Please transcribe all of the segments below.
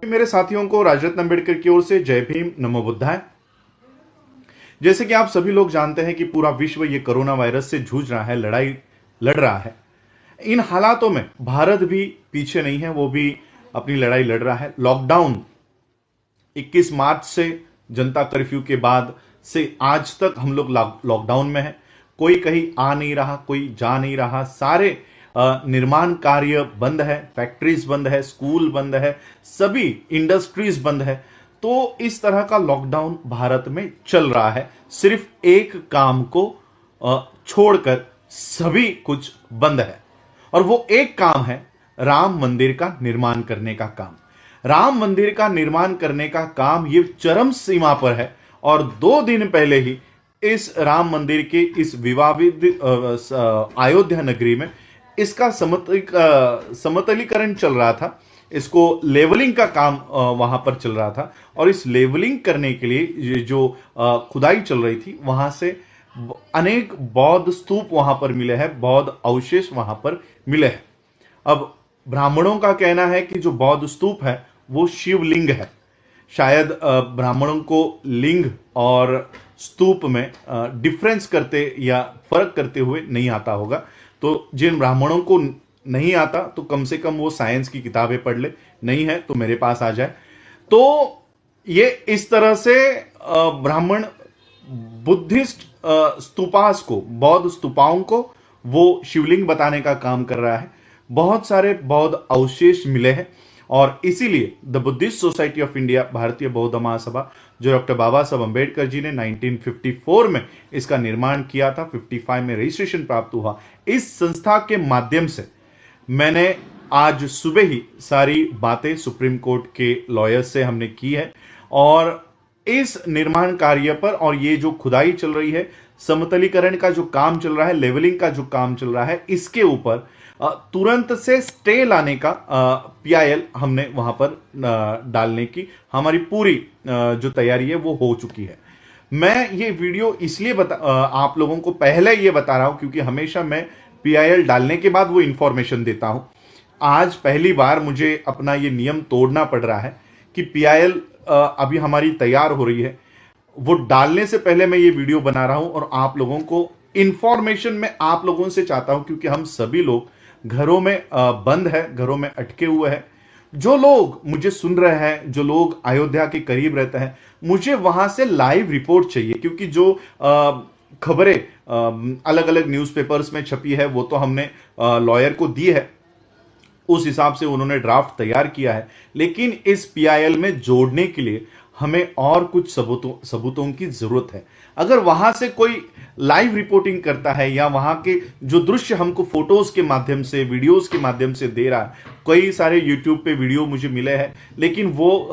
मेरे साथियों को राजरत्न अंबेडकर की ओर से जय भीम, नमो बुद्धाय। जैसे कि आप सभी लोग जानते हैं कि पूरा विश्व ये कोरोना वायरस से जूझ रहा है, लड़ाई लड़ रहा है। इन हालातों में भारत भी पीछे नहीं है, वो भी अपनी लड़ाई लड़ रहा है। लॉकडाउन 21 मार्च से जनता कर्फ्यू के बाद से आज तक हम लोग लॉकडाउन में हैं। कोई कहीं आ नहीं रहा, कोई जा नहीं रहा। सारे निर्माण कार्य बंद है, फैक्ट्रीज बंद है, स्कूल बंद है, सभी इंडस्ट्रीज बंद है। तो इस तरह का लॉकडाउन भारत में चल रहा है। सिर्फ एक काम को छोड़कर सभी कुछ बंद है, और वो एक काम है राम मंदिर का निर्माण करने का काम। राम मंदिर का निर्माण करने का काम ये चरम सीमा पर है, और 2 दिन पहले ही इस राम मंदिर के इस विवादित अयोध्या नगरी में इसका समतलीकरण चल रहा था। इसको लेवलिंग का काम वहां पर चल रहा था, और इस लेवलिंग करने के लिए जो खुदाई चल रही थी, वहां से अनेक बौद्ध स्तूप वहां पर मिले हैं, बौद्ध अवशेष वहां पर मिले हैं। अब ब्राह्मणों का कहना है कि जो बौद्ध स्तूप है वो शिवलिंग है। शायद ब्राह्मणों को लिंग और स्तूप में डिफरेंस करते या फर्क करते हुए नहीं आता होगा। तो जिन ब्राह्मणों को नहीं आता तो कम से कम वो साइंस की किताबें पढ़ ले, नहीं है तो मेरे पास आ जाए। तो ये इस तरह से ब्राह्मण बुद्धिस्ट स्तूपास को, बौद्ध स्तूपाओं को वो शिवलिंग बताने का काम कर रहा है। बहुत सारे बौद्ध अवशेष मिले हैं, और इसीलिए the Buddhist society of India, भारतीय बौद्ध महासभा, जो डॉक्टर बाबा साहब अंबेडकर जी ने 1954 में इसका निर्माण किया था, 55 में रजिस्ट्रेशन प्राप्त हुआ। इस संस्था के माध्यम से मैंने आज सुबह ही सारी बातें सुप्रीम कोर्ट के लॉयर्स से हमने की है, और इस निर्माण कार्य पर, और ये जो खुदाई चल रही है, समतलीकरण का जो काम चल रहा है, लेवलिंग का जो काम चल रहा है, इसके ऊपर तुरंत से स्टे लाने का पीआईएल हमने वहां पर डालने की हमारी पूरी जो तैयारी है वो हो चुकी है। मैं ये वीडियो इसलिए आप लोगों को पहले ये बता रहा हूं क्योंकि हमेशा मैं पीआईएल डालने के बाद वो इंफॉर्मेशन देता हूं। आज पहली बार मुझे अपना ये नियम तोड़ना पड़ रहा है कि पीआईएल अभी हमारी तैयार हो रही है, वो डालने से पहले मैं ये वीडियो बना रहा हूं, और आप लोगों को इंफॉर्मेशन मैं आप लोगों से चाहता हूं, क्योंकि हम सभी लोग घरों में बंद है, घरों में अटके हुए हैं। जो लोग मुझे सुन रहे हैं, जो लोग अयोध्या के करीब रहते हैं, मुझे वहां से लाइव रिपोर्ट चाहिए, क्योंकि जो खबरें अलग अलग न्यूज़पेपर्स में छपी है वो तो हमने लॉयर को दी है, उस हिसाब से उन्होंने ड्राफ्ट तैयार किया है। लेकिन इस पीआईएल में जोड़ने के लिए हमें और कुछ सबूतों की जरूरत है। अगर वहां से कोई लाइव रिपोर्टिंग करता है, या वहां के जो दृश्य हमको फोटोज के माध्यम से, वीडियोस के माध्यम से दे रहा है, कई सारे यूट्यूब पे वीडियो मुझे मिले हैं, लेकिन वो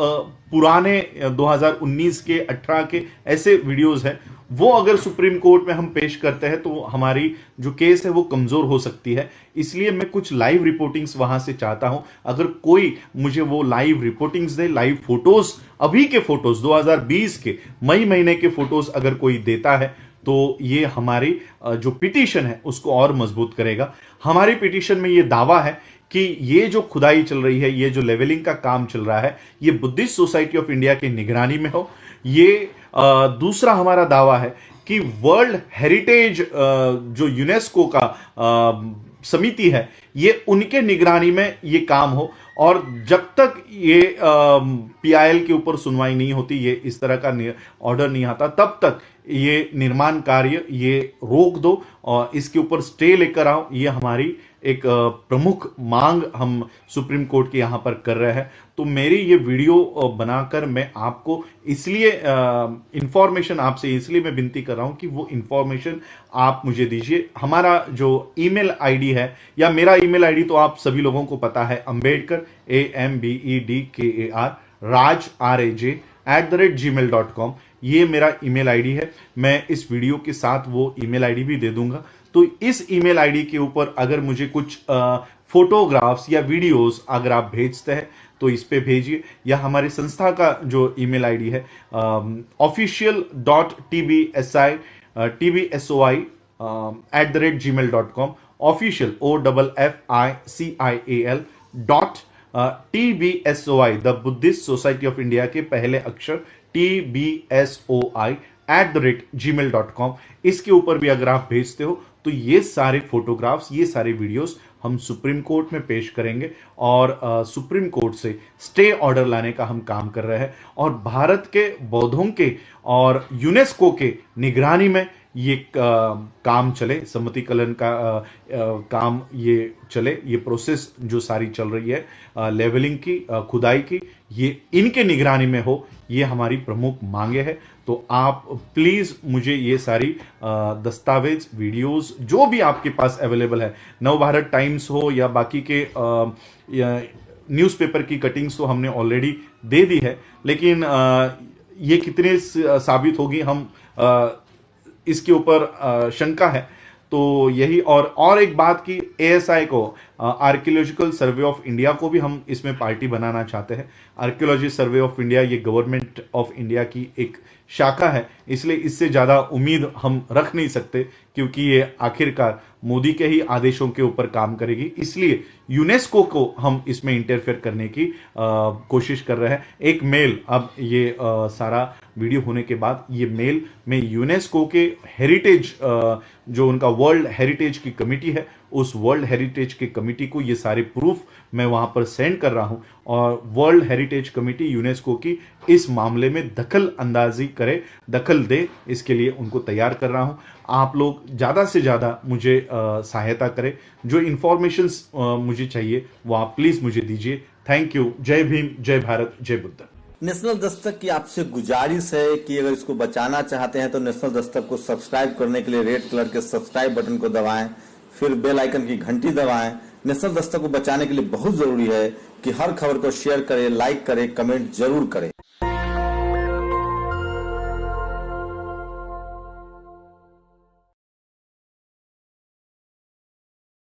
पुराने 2019 के 18 के ऐसे वीडियोस हैं, वो अगर सुप्रीम कोर्ट में हम पेश करते हैं तो हमारी जो केस है वो कमजोर हो सकती है। इसलिए मैं कुछ लाइव रिपोर्टिंग्स वहां से चाहता हूं। अगर कोई मुझे वो लाइव रिपोर्टिंग्स दे, लाइव फोटोज, अभी के फोटोज 2020 के मई महीने के फोटोज अगर कोई देता है, तो ये हमारी जो पिटीशन है उसको और मजबूत करेगा। हमारी पिटीशन में ये दावा है कि ये जो खुदाई चल रही है, ये जो लेवलिंग का काम चल रहा है, ये बुद्धिस्ट सोसाइटी ऑफ इंडिया की निगरानी में हो। ये दूसरा हमारा दावा है कि वर्ल्ड हेरिटेज जो यूनेस्को का समिति है, ये उनके निगरानी में ये काम हो, और जब तक ये पीआईएल के ऊपर सुनवाई नहीं होती, ये इस तरह का ऑर्डर नहीं आता, तब तक ये निर्माण कार्य ये रोक दो और इसके ऊपर स्टे लेकर आओ। ये हमारी एक प्रमुख मांग हम सुप्रीम कोर्ट के यहां पर कर रहे हैं। तो मेरी ये वीडियो बनाकर मैं आपको इसलिए इंफॉर्मेशन आपसे इसलिए मैं विनती कर रहा हूं कि वो इंफॉर्मेशन आप मुझे दीजिए। हमारा जो ईमेल आईडी है, या मेरा ईमेल आईडी तो आप सभी लोगों को पता है, अंबेडकर AMBEDKAR raj@gmail.com, ये मेरा ईमेल आईडी है। मैं इस वीडियो के साथ वो ईमेल आईडी भी दे दूंगा। तो इस ईमेल आईडी के ऊपर अगर मुझे कुछ फोटोग्राफ्स या वीडियोस अगर आप भेजते हैं तो इस पे भेजिए, या हमारी संस्था का जो ईमेल आईडी है official.tbsoi@gmail.com, official OFFICIAL TBSOI the Buddhist society of India के पहले अक्षर TBSOI@gmail.com, इसके ऊपर भी अगर आप भेजते हो तो ये सारे फोटोग्राफ्स, ये सारे वीडियोस हम सुप्रीम कोर्ट में पेश करेंगे और सुप्रीम कोर्ट से स्टे ऑर्डर लाने का हम काम कर रहे हैं और भारत के बौद्धों के और यूनेस्को के निगरानी में ये काम चले, सम्मतिकलन का काम ये चले, ये प्रोसेस जो सारी चल रही है लेवलिंग की, खुदाई की, ये इनके निगरानी में हो, ये हमारी प्रमुख मांगे है। तो आप प्लीज मुझे ये सारी दस्तावेज, वीडियोस जो भी आपके पास अवेलेबल है, नवभारत टाइम्स हो या बाकी के न्यूज़पेपर की कटिंग्स तो हमने ऑलरेडी दे दी है, लेकिन ये कितने साबित होगी हम इसके ऊपर शंका है। तो यही और एक बात की ASI को, आर्कियोलॉजिकल सर्वे ऑफ इंडिया को भी हम इसमें पार्टी बनाना चाहते हैं। आर्कियोलॉजी सर्वे ऑफ इंडिया ये गवर्नमेंट ऑफ इंडिया की एक शाखा है, इसलिए इससे ज्यादा उम्मीद हम रख नहीं सकते क्योंकि ये आखिरकार मोदी के ही आदेशों के ऊपर काम करेगी, इसलिए यूनेस्को को हम इसमें इंटरफेयर करने की कोशिश कर रहे हैं। एक मेल, अब ये सारा वीडियो होने के बाद ये मेल में यूनेस्को के हेरिटेज, जो उनका वर्ल्ड हेरिटेज की कमिटी है, उस वर्ल्ड हेरिटेज की कमिटी को ये सारे प्रूफ मैं वहां पर सेंड कर रहा हूं और वर्ल्ड हेरिटेज कमिटी यूनेस्को की इस मामले में दखल अंदाजी करे, दखल दे, इसके लिए उनको तैयार कर रहा हूं। आप लोग ज्यादा से ज्यादा मुझे सहायता करें, जो इंफॉर्मेशंस मुझे चाहिए वो आप प्लीज मुझे दीजिए। Thank you. जय भीम, जय भारत, जय बुद्ध। नेशनल दस्तक की आपसे गुजारिश है कि अगर इसको बचाना चाहते हैं तो नेशनल दस्तक को सब्सक्राइब करने के लिए रेड कलर के सब्सक्राइब बटन को दबाएं, फिर बेल आइकन की घंटी दबाएं। नेशनल दस्तक को बचाने के लिए बहुत जरूरी है कि हर खबर को शेयर करें, लाइक करें, कमेंट जरूर करें।